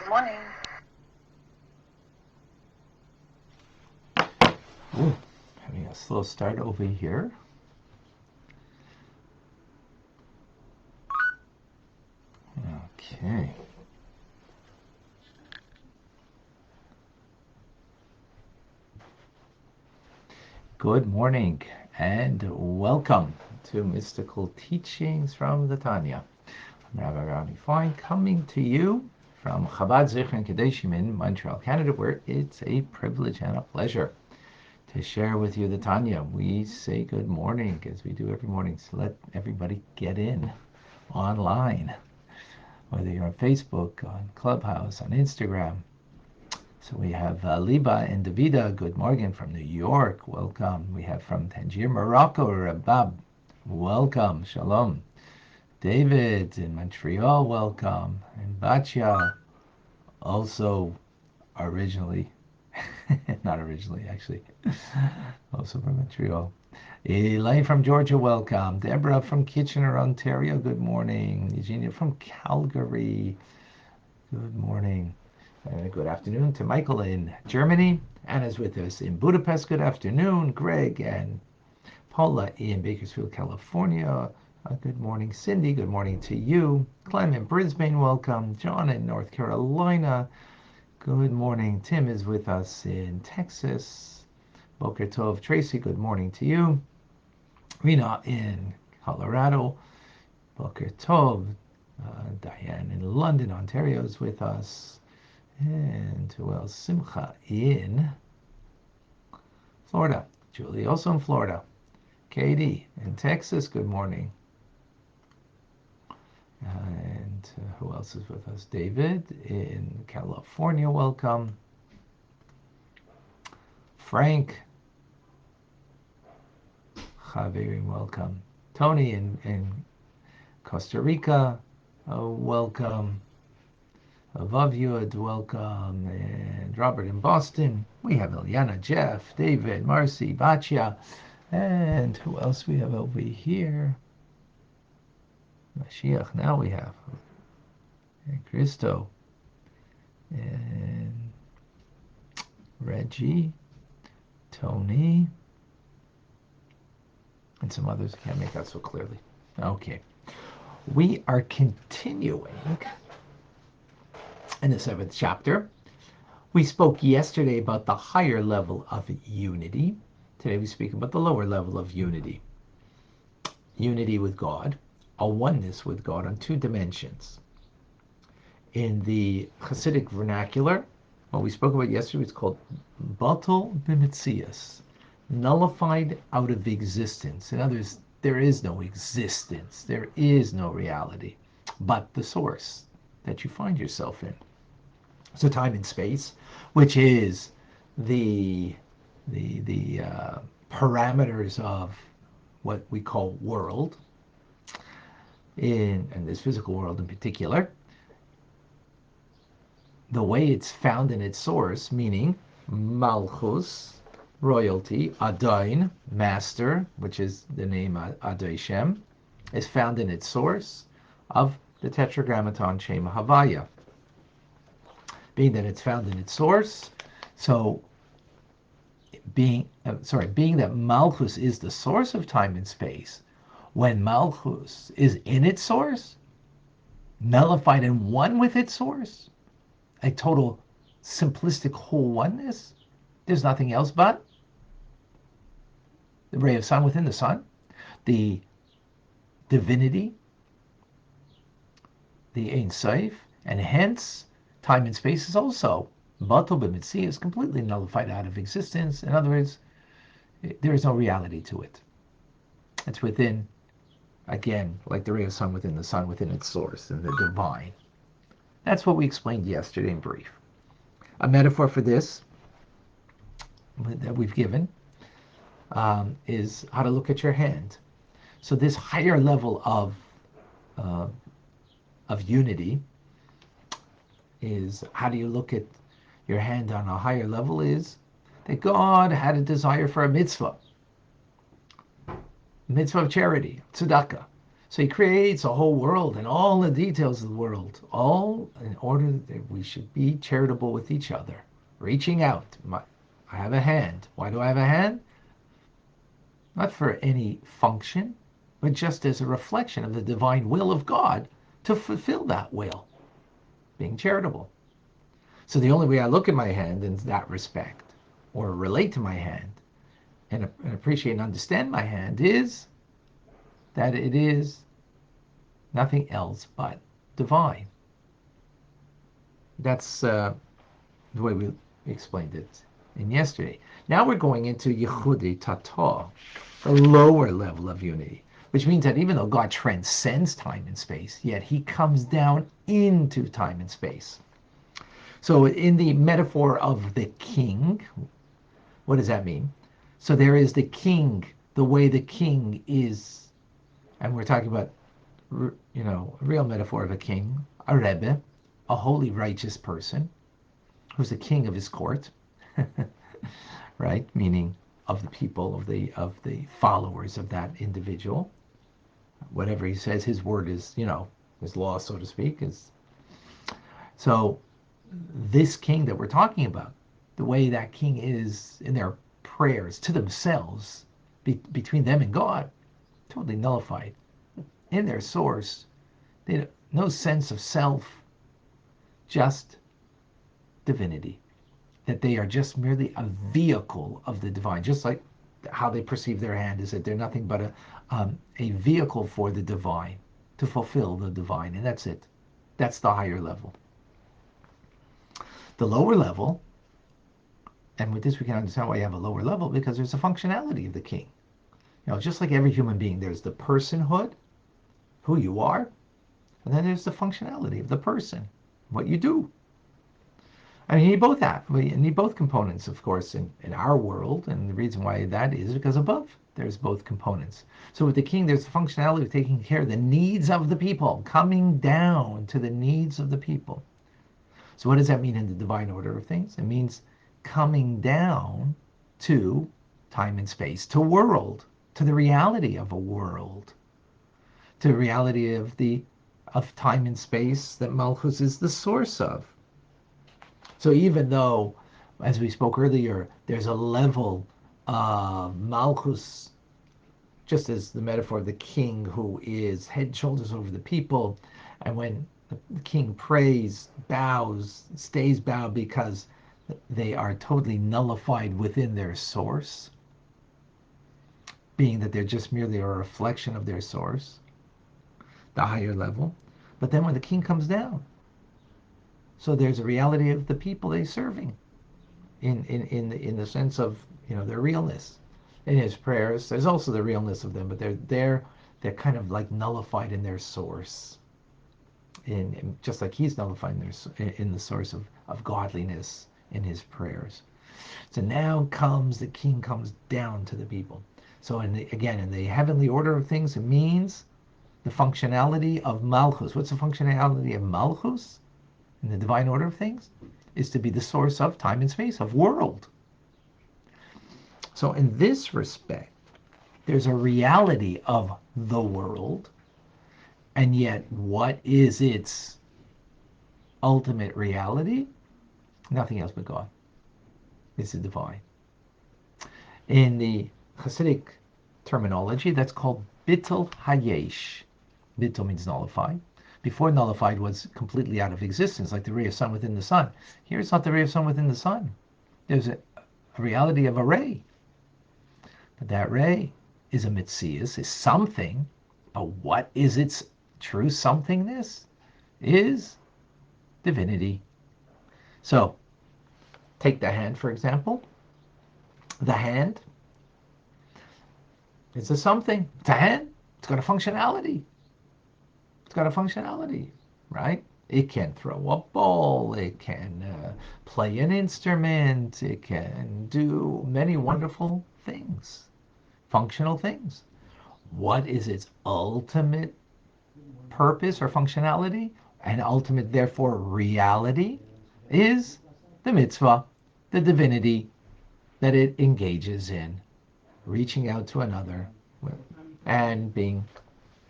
Good morning. Ooh, having a slow start over here. Okay. Good morning and welcome to Mystical Teachings from the Tanya. I'm Rabbi Fine, coming to you from Chabad Zichron Kadeshim in Montreal, Canada, where it's a privilege and a pleasure to share with you the Tanya. We say good morning as we do every morning, so let everybody get in online, whether you're on Facebook, on Clubhouse, on Instagram. So we have Liba and Davida, good morning from New York, welcome. We have from Tangier, Morocco, Rabbi, welcome, shalom. David in Montreal, welcome. And Batya, also originally, not originally actually, also from Montreal. Elaine from Georgia, welcome. Deborah from Kitchener, Ontario, good morning. Eugenia from Calgary, good morning. And good afternoon to Michael in Germany. Anna's with us in Budapest, good afternoon. Greg and Paula in Bakersfield, California, good morning. Cindy, good morning to you. Clem in Brisbane, welcome. John in North Carolina, good morning. Tim is with us in Texas. Boker Tov. Tracy, good morning to you. Rena in Colorado, Boker Tov. Diane in London, Ontario is with us. And who else? Simcha in Florida. Julie also in Florida. Katie in Texas, good morning. And who else is with us? David in California, welcome. Frank, Javier, welcome. Tony in Costa Rica, welcome. Above you, welcome. And Robert in Boston. We have Eliana, Jeff, David, Marcy, Batya. And who else we have over here? Mashiach, now we have. And Christo. And Reggie. Tony. And some others. Can't make out so clearly. Okay. We are continuing in the 7th chapter. We spoke yesterday about the higher level of unity. Today we speak about the lower level of unity. Unity with God, a oneness with God on 2 dimensions. In the Hasidic vernacular, what we spoke about yesterday was called Batal B'Metzias, nullified out of existence. In other words, there is no existence, there is no reality, but the source that you find yourself in. So time and space, which is the parameters of what we call world, in this physical world in particular, the way it's found in its source, meaning Malchus, royalty, Adain, master, which is the name Adai Shem, is found in its source of the Tetragrammaton Shem Havaya. Being that it's found in its source, so being that Malchus is the source of time and space, when Malchus is in its source, nullified and one with its source, a total simplistic whole oneness, there's nothing else but the ray of sun within the sun, the divinity, the Ein Sof, and hence time and space is also Batal B'Metzias, is completely nullified out of existence. In other words, there is no reality to it. It's within, again, like the ray of sun within its source, and the divine. That's what we explained yesterday in brief. A metaphor for this that we've given is how to look at your hand. So this higher level of unity is, how do you look at your hand on a higher level, is that God had a desire for a mitzvah of charity, tzedakah. So he creates a whole world and all the details of the world, all in order that we should be charitable with each other, reaching out. I have a hand. Why do I have a hand? Not for any function, but just as a reflection of the divine will of God to fulfill that will, being charitable. So the only way I look at my hand in that respect, or relate to my hand, and appreciate and understand my hand, is that it is nothing else but divine. That's the way we explained it in yesterday. Now we're going into Yechudi Tata, the lower level of unity, which means that even though God transcends time and space, yet he comes down into time and space. So in the metaphor of the king, what does that mean? So there is the king, the way the king is, and we're talking about, a real metaphor of a king, a Rebbe, a holy, righteous person, who's the king of his court, right? Meaning of the people, of the followers of that individual. Whatever he says, his word is, his law, so to speak. So this king that we're talking about, the way that king is in their prayers to themselves, between them and God, totally nullified. In their source, they no sense of self, just divinity. That they are just merely a vehicle of the divine, just like how they perceive their hand is that they're nothing but a vehicle for the divine, to fulfill the divine, and that's it. That's the higher level. The lower level, and with this we can understand why you have a lower level, because there's a functionality of the king. Just like every human being, there's the personhood, who you are, and then there's the functionality of the person, what you do. I mean, you need both that. We need both components, of course, in our world, and the reason why that is because above there's both components. So with the king, there's the functionality of taking care of the needs of the people, coming down to the needs of the people. So what does that mean in the divine order of things? It means coming down to time and space, to world, to the reality of a world, to the reality of time and space that Malchus is the source of. So even though, as we spoke earlier, there's a level of Malchus, just as the metaphor of the king who is head and shoulders over the people, and when the king prays, bows, stays bowed because they are totally nullified within their source, being that they're just merely a reflection of their source, the higher level. But then when the king comes down, so there's a reality of the people they're serving in the sense of their realness. In his prayers, there's also the realness of them, but they're kind of like nullified in their source. In just like he's nullified in the source of godliness in his prayers. So now the king comes down to the people. So in the heavenly order of things, it means the functionality of Malchus. What's the functionality of Malchus? In the divine order of things, is to be the source of time and space, of world. So in this respect, there's a reality of the world, and yet what is its ultimate reality? Nothing else but God. It's the divine. In the Hasidic terminology, that's called bittul hayesh. Bittul means nullified. Before nullified was completely out of existence, like the ray of sun within the sun. Here it's not the ray of sun within the sun. There's a reality of a ray. But that ray is a mitzias, is something. But what is its true somethingness? Is divinity. So, take the hand, for example. The hand is a something. It's a hand. It's got a functionality. It's got a functionality, right? It can throw a ball. It can play an instrument. It can do many wonderful things, functional things. What is its ultimate purpose or functionality, and ultimate, therefore, reality, is the mitzvah, the divinity that it engages in, reaching out to another and being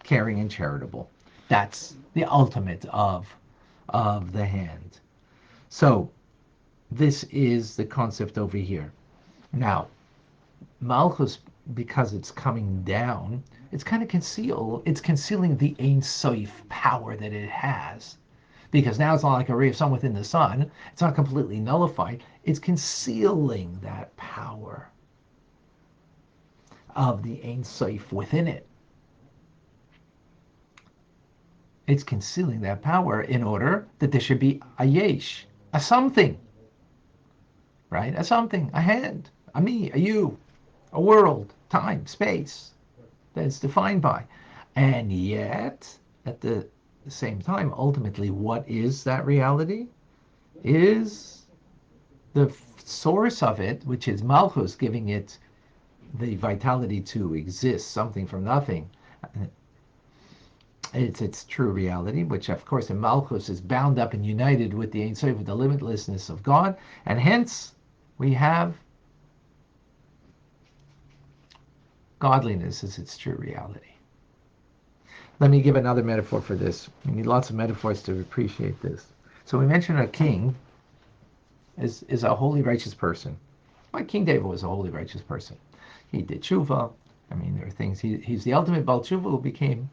caring and charitable. That's the ultimate of the hand. So this is the concept over here. Now, Malchus, because it's coming down, it's kind of it's concealing the Ein Sof power that it has. Because now it's not like a ray of sun within the sun. It's not completely nullified. It's concealing that power of the Ein Sof within it. It's concealing that power in order that there should be a yesh, a something, right? A something, a hand, a me, a you, a world, time, space that it's defined by. And yet, at the same time, ultimately, what is that reality? Is the source of it, which is Malchus, giving it the vitality to exist, something from nothing. It's its true reality, which of course in Malchus is bound up and united with the Ein Sof, with the limitlessness of God, and hence we have godliness as its true reality. Let me give another metaphor for this. We need lots of metaphors to appreciate this. So we mentioned a king is a holy, righteous person. Like King David was a holy, righteous person. He did tshuva. I mean, there are things. He's the ultimate Baal tshuva who became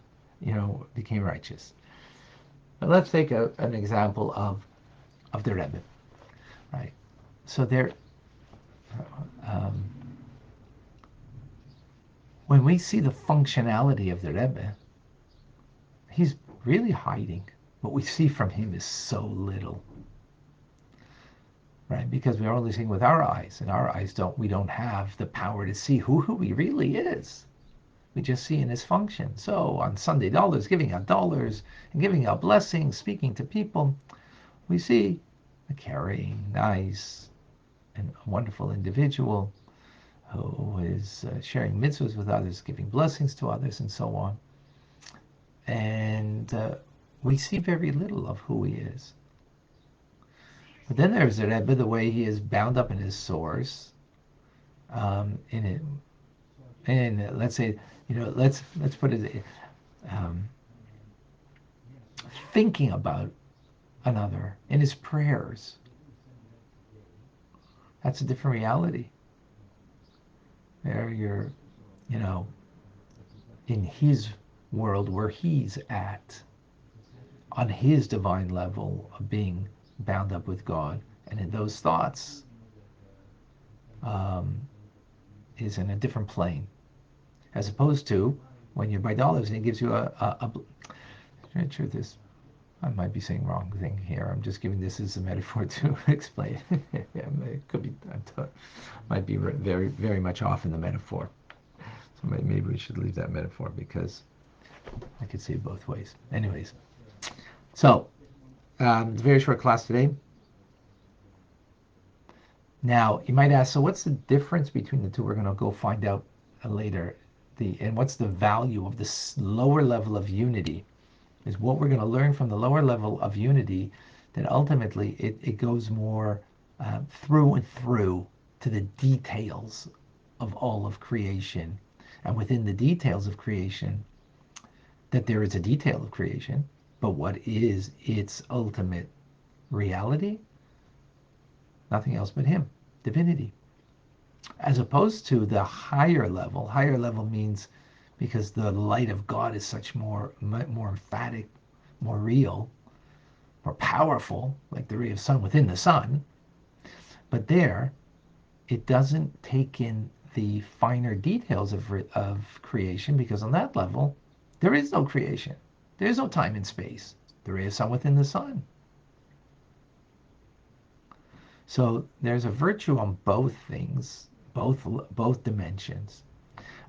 righteous. But let's take an example of the Rebbe, right? So um, when we see the functionality of the Rebbe, he's really hiding. What we see from him is so little, right? Because we're only seeing with our eyes, and our eyes we don't have the power to see who he really is. We just see in his function. So on Sunday dollars, giving out dollars and giving out blessings, speaking to people, we see a caring, nice, and wonderful individual who is sharing mitzvahs with others, giving blessings to others, and so on. And we see very little of who he is. But then there's the Rebbe, the way he is bound up in his source, in it, and let's say, let's put it, thinking about another in his prayers. That's a different reality. There you're, in his world where he's at, on his divine level of being bound up with God, and in those thoughts, is in a different plane, as opposed to when you buy dollars and he gives you the truth is, I might be saying wrong thing here. I'm just giving this as a metaphor to explain. Yeah, it could be, might be very, very much off in the metaphor. So maybe we should leave that metaphor because I could see it both ways. Anyways, so it's a very short class today. Now, you might ask, so what's the difference between the two? We're going to go find out later. And what's the value of this lower level of unity? Is what we're going to learn from the lower level of unity, that ultimately it goes more through and through to the details of all of creation. And within the details of creation, that there is a detail of creation, but what is its ultimate reality? Nothing else but him, divinity. As opposed to the higher level. Higher level means because the light of God is such more emphatic, more real, more powerful, like the ray of sun within the sun. But there, it doesn't take in the finer details of creation, because on that level, there is no creation. There is no time and space. The ray of sun within the sun. So there's a virtue on both things, both dimensions.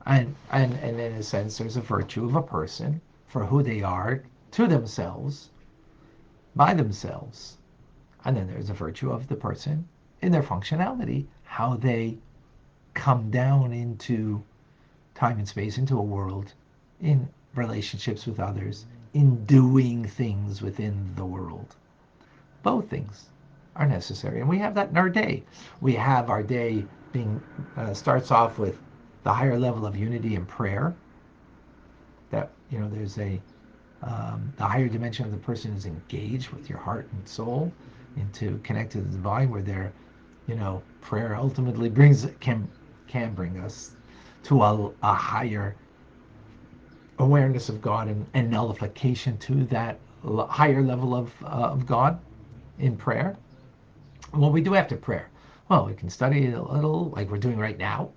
And in a sense, there's a virtue of a person for who they are to themselves, by themselves. And then there's a virtue of the person in their functionality, how they come down into time and space, into a world, in relationships with others, in doing things within the world. Both things are necessary. And we have that in our day. We have our day being starts off with the higher level of unity and prayer. that, there's the higher dimension of the person is engaged with your heart and soul into connect to the divine, where their, prayer ultimately can bring us to a higher awareness of God, and nullification to that higher level of God in prayer. Well, we do after prayer. Well, we can study a little, like we're doing right now,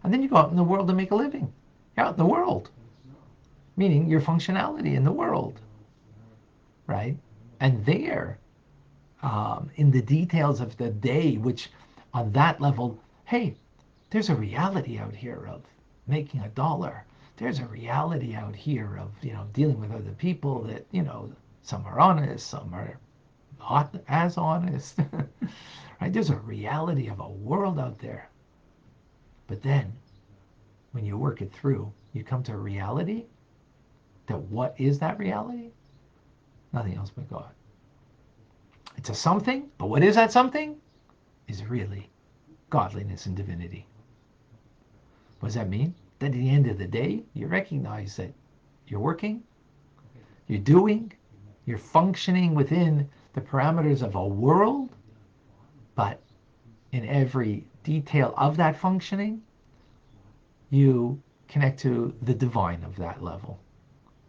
and then you go out in the world and make a living. You're out in the world, meaning your functionality in the world, right? And there, in the details of the day, which on that level, hey, there's a reality out here of making $1. There's a reality out here of, dealing with other people that, some are honest, some are not as honest, right? There's a reality of a world out there. But then when you work it through, you come to a reality that what is that reality? Nothing else but God. It's a something, but what is that something? Is really godliness and divinity. What does that mean? That at the end of the day, you recognize that you're working, you're doing, you're functioning within the parameters of a world, but in every detail of that functioning, you connect to the divine of that level,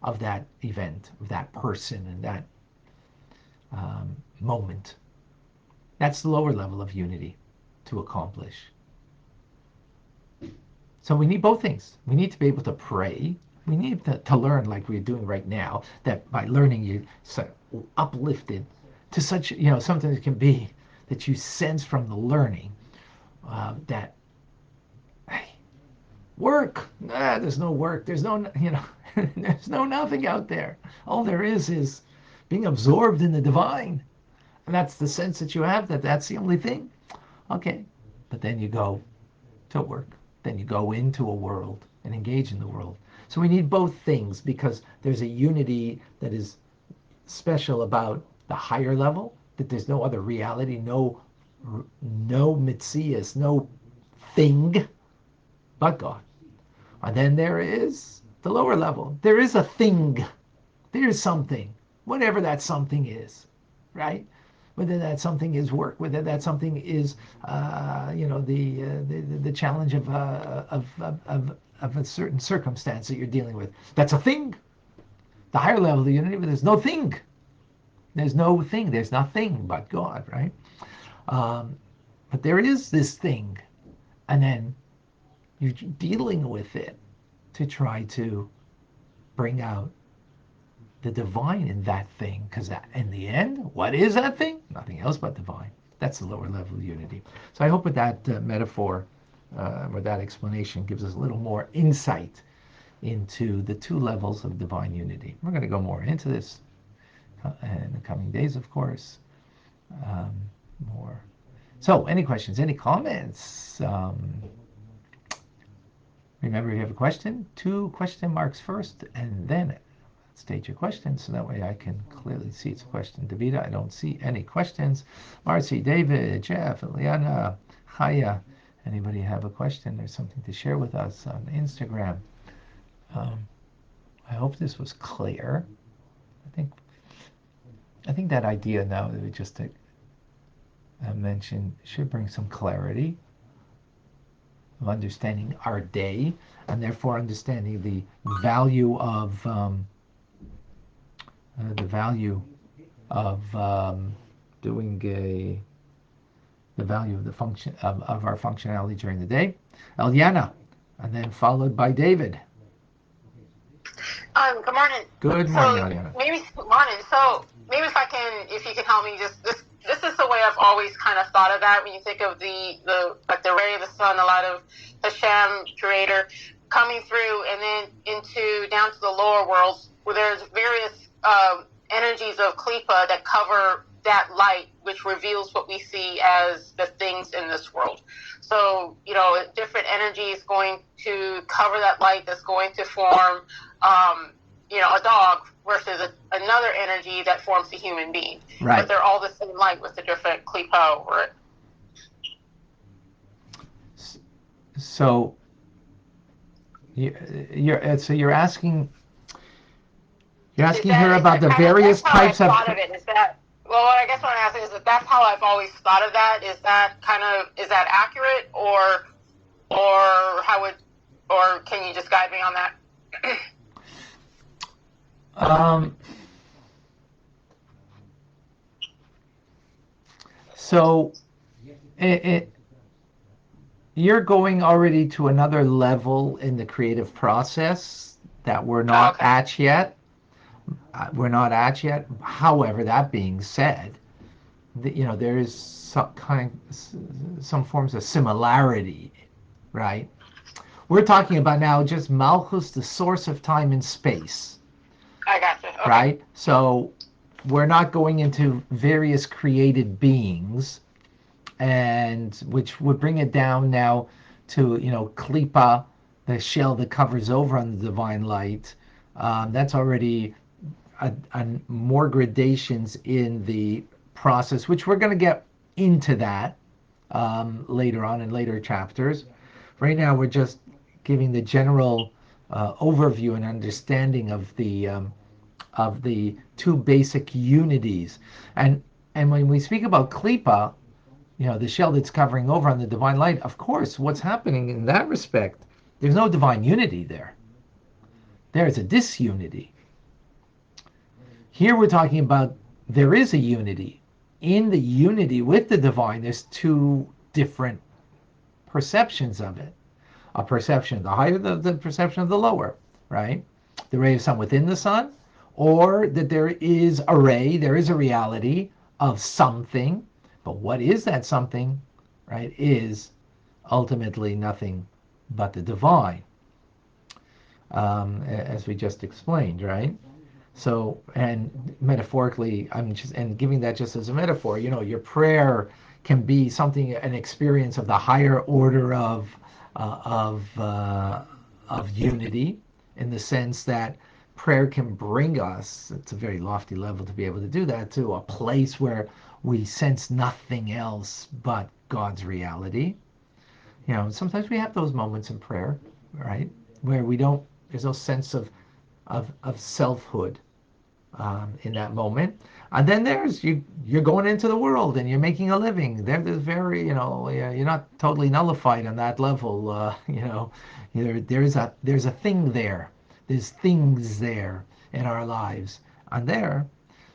of that event, of that person, and that moment. That's the lower level of unity to accomplish. So we need both things. We need to be able to pray. We need to learn, like we're doing right now, that by learning you're so uplifted to such, something that can be that you sense from the learning that, hey, work. There's no work. There's no, there's no nothing out there. All there is being absorbed in the divine. And that's the sense that you have, that that's the only thing. Okay. But then you go to work. Then you go into a world and engage in the world. So we need both things, because there's a unity that is special about the higher level, that there's no other reality, no mitzias, no thing but God. And then there is the lower level. There is a thing. There is something, whatever that something is, right? Whether that something is work, whether that something is, the challenge of a certain circumstance that you're dealing with. That's a thing. The higher level of unity, but there's no thing. There's no thing. There's nothing but God, right? But there is this thing, and then you're dealing with it to try to bring out the divine in that thing, because in the end, what is that thing? Nothing else but divine. That's the lower level of unity. So I hope with that metaphor, or that explanation, gives us a little more insight into the two levels of divine unity. We're going to go more into this in the coming days, of course. More. So, any questions, any comments? Remember, if you have a question, 2 question marks first, and then state your question, so that way I can clearly see it's a question. Davida, I don't see any questions. Marcy, David, Jeff, Eliana, Chaya, anybody have a question or something to share with us on Instagram? I hope this was clear. I think that idea now that we just mentioned should bring some clarity of understanding our day, and therefore understanding the value of doing the value of the function of our functionality during the day. Eliana, and then followed by David. Good morning. Good morning, Eliana. Good morning. So maybe if you can help me, just this is the way I've always kind of thought of that. When you think of the ray of the sun, a lot of Hashem, Creator, coming through, and then into down to the lower worlds, where there's various energies of Klipa that cover that light, which reveals what we see as the things in this world. So, different energy is going to cover that light that's going to form, a dog versus another energy that forms a human being. Right. But they're all the same light with a different Klipa over it. So you're asking, You're Is asking her that about the kind of, that's various how I types of. thought of it. Is that, well, I guess what I'm asking is that that's how I've always thought of that. Is that kind of, is that accurate, or how would, or can you just guide me on that? So you're going already to another level in the creative process that we're not Okay. at yet. However, that being said, there is some forms of similarity, right? We're talking about now just Malchus, the source of time and space, I gotcha. Okay. right? So we're not going into various created beings, and which would bring it down now to klipa, the shell that covers over on the divine light. That's already more gradations in the process, which we're going to get into that later on in later chapters. Right now, we're just giving the general overview and understanding of the two basic unities, and when we speak about klipa, the shell that's covering over on the divine light, of course, what's happening in that respect, there's no divine unity there. There's a disunity. Here we're talking about there is a unity. In the unity with the divine, there's two different perceptions of it. A perception, the higher the perception of the lower, right? The ray of sun within the sun, or that there is a ray, there is a reality of something, but what is that something, right, is ultimately nothing but the divine, as we just explained, right? So, and metaphorically, I'm just, and giving that just as a metaphor, your prayer can be something, an experience of the higher order uh, of uh, of unity, in the sense that prayer can bring us, it's a very lofty level to be able to do that, to a place where we sense nothing else but God's reality. Sometimes we have those moments in prayer, right, where there's no sense of selfhood in that moment. And then you're going into the world and you're making a living. There's very, you're not totally nullified on that level. There's a thing there. There's things there in our lives. And there,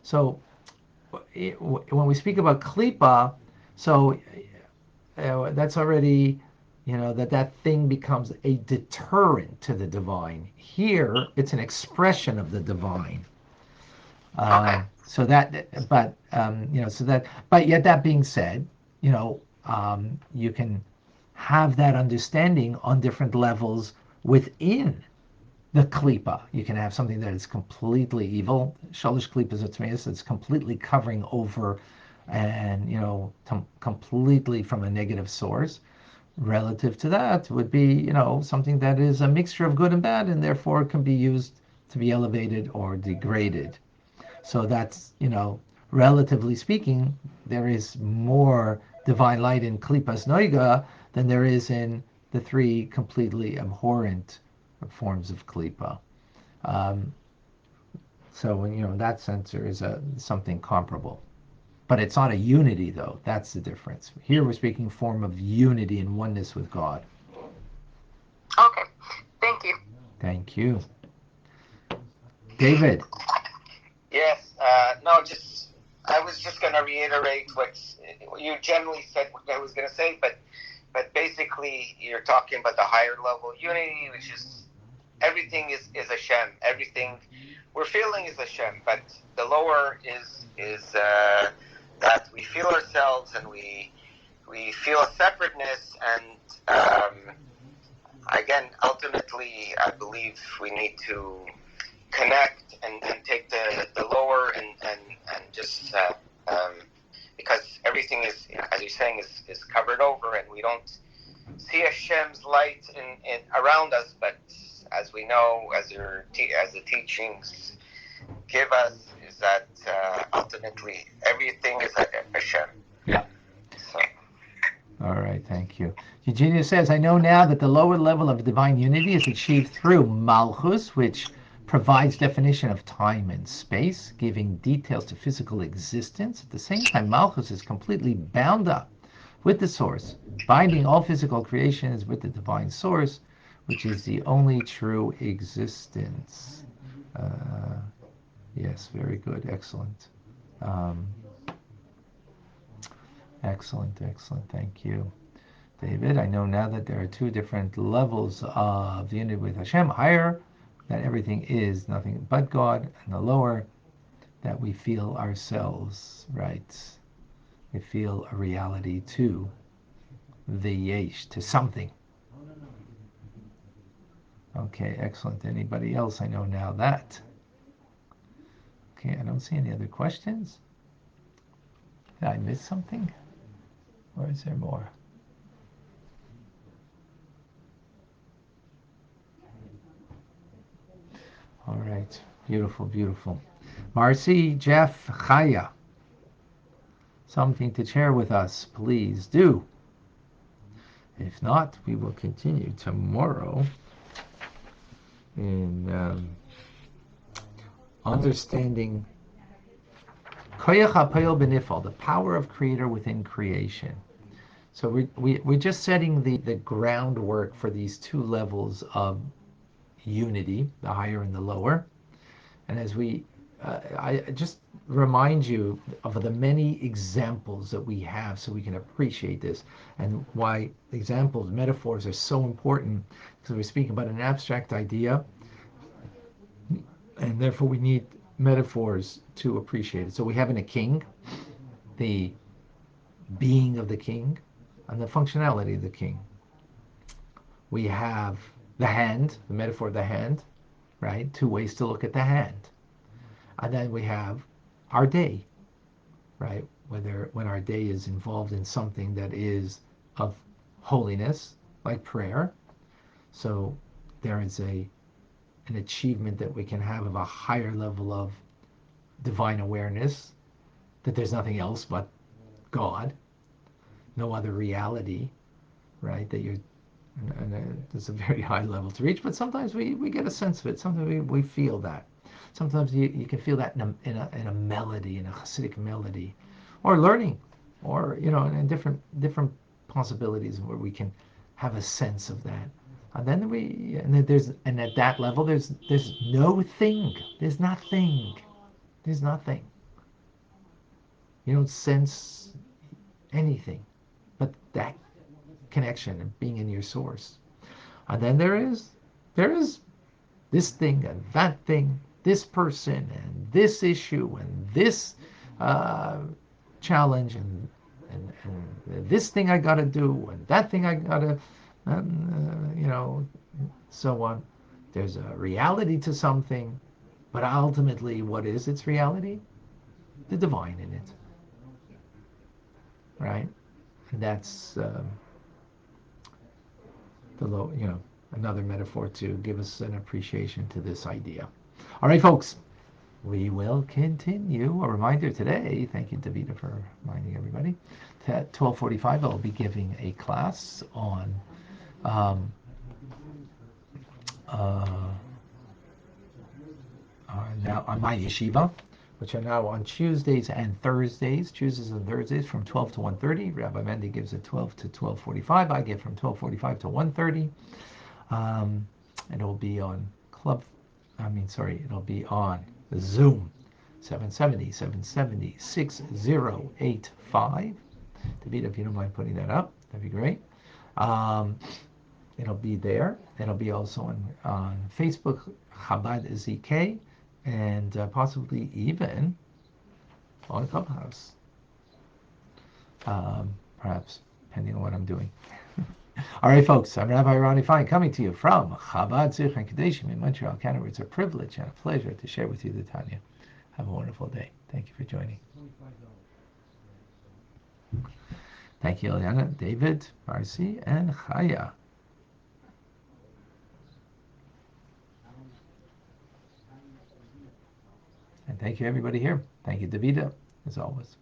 so when we speak about klipa, so that's already, that thing becomes a deterrent to the divine. Here, it's an expression of the divine. Okay. So that, but yet that being said, you can have that understanding on different levels within the klipa. You can have something that is completely evil, shalish klipas atmeus, that's completely covering over, and completely from a negative source. Relative to that would be, something that is a mixture of good and bad, and therefore can be used to be elevated or degraded. So that's, relatively speaking, there is more divine light in Klipas Noiga than there is in the three completely abhorrent forms of Klipa. Um, so, in that sense, there is something comparable. But it's not a unity, though. That's the difference. Here we're speaking form of unity and oneness with God. Okay. Thank you. Thank you. David. Yes. No, I was just going to reiterate what you generally said what I was going to say, but basically you're talking about the higher level unity, which is everything is Hashem. Everything we're feeling is Hashem, but the lower is that we feel ourselves and we feel a separateness, and again, ultimately, I believe we need to connect and take the lower and just because everything is, as you're saying, is covered over, and we don't see Hashem's light in around us. But as we know, as the teachings give us, is that ultimately everything is Hashem. Yeah. So. All right, thank you. Eugenia says, I know now that the lower level of divine unity is achieved through Malchus, which provides definition of time and space, giving details to physical existence. At the same time, Malchus is completely bound up with the source, binding all physical creations with the divine source, which is the only true existence. Yes, very good, excellent. Um, excellent, thank you. David, I know now that there are two different levels of the unity with Hashem. Higher, that everything is nothing but God, and the lower, that we feel ourselves, right? We feel a reality to the yesh, to something. Okay, excellent. Anybody else? I know now that. Okay, I don't see any other questions. Did I miss something? Or is there more? All right, beautiful, beautiful. Marcy, Jeff, Chaya, something to share with us, please do. If not, we will continue tomorrow in understanding Koyach HaPoel B'Nifal, the power of Creator within creation. So we're just setting the groundwork for these two levels of unity, the higher and the lower. And as I just remind you of the many examples that we have so we can appreciate this, and why examples, metaphors are so important, because we're speaking about an abstract idea, and therefore we need metaphors to appreciate it. So we have in a king, the being of the king, and the functionality of the king. We have the hand, the metaphor of the hand, right? Two ways to look at the hand. And then we have our day, right? When our day is involved in something that is of holiness, like prayer. So there is an achievement that we can have of a higher level of divine awareness, that there's nothing else but God, no other reality, right? That you're, and it's a very high level to reach, but sometimes we get a sense of it. Sometimes we feel that. Sometimes you can feel that in a melody, in a Hasidic melody, or learning, or in different possibilities where we can have a sense of that. And then at that level there's no thing. There's nothing. There's nothing. You don't sense anything but that connection and being in your source. And then there is this thing and that thing, this person and this issue and this challenge and this thing I got to do and that thing I got to, so on. There's a reality to something, but ultimately, what is its reality? The divine in it, right? And that's another metaphor to give us an appreciation to this idea. All right, folks, we will continue. A reminder today, thank you, Davida, for reminding everybody, at 12:45 I'll be giving a class on now on my yeshiva, which are now on Tuesdays and Thursdays from 12 to 1:30. Rabbi Mendy gives at 12 to 12:45. I give from 12:45 to 1:30. And it'll be on it'll be on Zoom, 770-6085. David, if you don't mind putting that up, that'd be great. It'll be there. It'll be also on Facebook, Chabad ZK, and possibly even on Clubhouse. Perhaps, depending on what I'm doing. All right, folks, I'm Rabbi Ronnie Fine, coming to you from Chabad Zichron Kadeshim in Montreal, Canada. It's a privilege and a pleasure to share with you the Tanya. Have a wonderful day. Thank you for joining. Thank you, Eliana, David, Marcy, and Chaya. And thank you, everybody here. Thank you, Davida, as always.